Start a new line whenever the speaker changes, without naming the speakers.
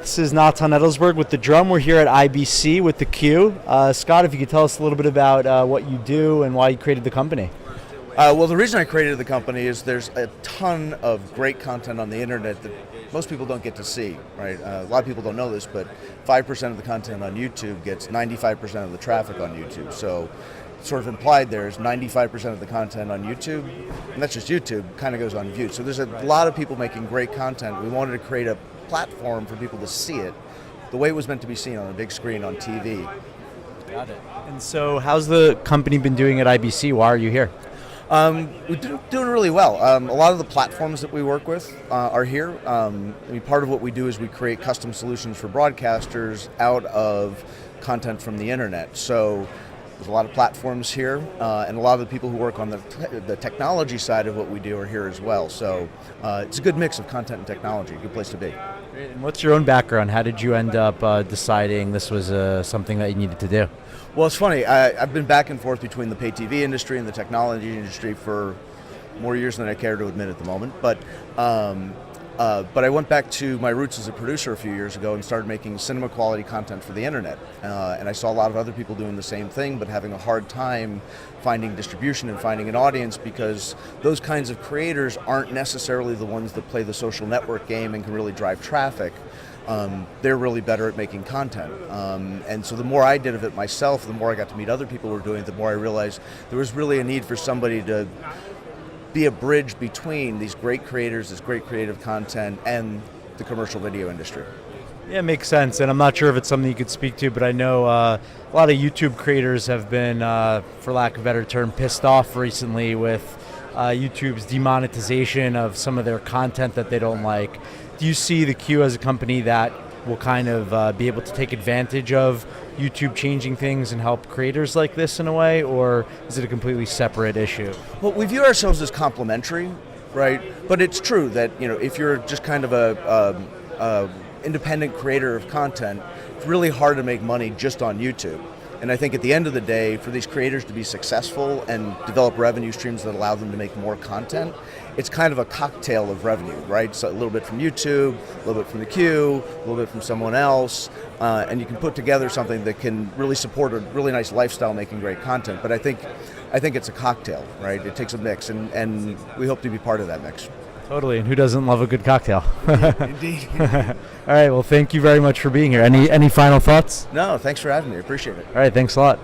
This is Natan Edelsburg with The Drum. We're here at IBC with the Q. Scott, if you could tell us a little bit about what you do and why you created the company.
Well, the reason I created the company is there's a ton of great content on the internet that most people don't get to see, right? A lot of people don't know this, but 5% of the content on YouTube gets 95% of the traffic on YouTube. So sort of implied there is 95% of the content on YouTube, and that's just YouTube, kind of goes unviewed. So there's a lot of people making great content. We wanted to create a platform for people to see it the way it was meant to be seen on a big screen on TV.
Got it. And so how's the company been doing at IBC? Why are you here?
We're doing really well. A lot of the platforms that we work with are here. Part of what we do is we create custom solutions for broadcasters out of content from the internet. So there's a lot of platforms here, and a lot of the people who work on the technology side of what we do are here as well. So it's a good mix of content and technology, a good place to be.
Great. And what's your own background? How did you end up deciding this was something that you needed to do?
Well, it's funny. I've been back and forth between the pay TV industry and the technology industry for more years than I care to admit at the moment. But I went back to my roots as a producer a few years ago and started making cinema quality content for the internet. And I saw a lot of other people doing the same thing, but having a hard time finding distribution and finding an audience, because those kinds of creators aren't necessarily the ones that play the social network game and can really drive traffic. They're really better at making content. And so the more I did of it myself, the more I got to meet other people who were doing it, the more I realized there was really a need for somebody to be a bridge between these great creators, this great creative content, and the commercial video industry.
Yeah, it makes sense, and I'm not sure if it's something you could speak to, but I know a lot of YouTube creators have been, for lack of a better term, pissed off recently with YouTube's demonetization of some of their content that they don't like. Do you see the Q as a company that will kind of be able to take advantage of YouTube changing things and help creators like this in a way, or is it a completely separate issue?
Well, we view ourselves as complementary, right? But it's true that if you're just kind of a independent creator of content, it's really hard to make money just on YouTube. And I think at the end of the day, for these creators to be successful and develop revenue streams that allow them to make more content, it's kind of a cocktail of revenue, right? So a little bit from YouTube, a little bit from the Q, a little bit from someone else, and you can put together something that can really support a really nice lifestyle making great content. But I think it's a cocktail, right? It takes a mix, and we hope to be part of that mix.
Totally, and who doesn't love a good cocktail?
Indeed.
All right, well, thank you very much for being here. Any final thoughts?
No, thanks for having me. I appreciate it.
All right, thanks a lot.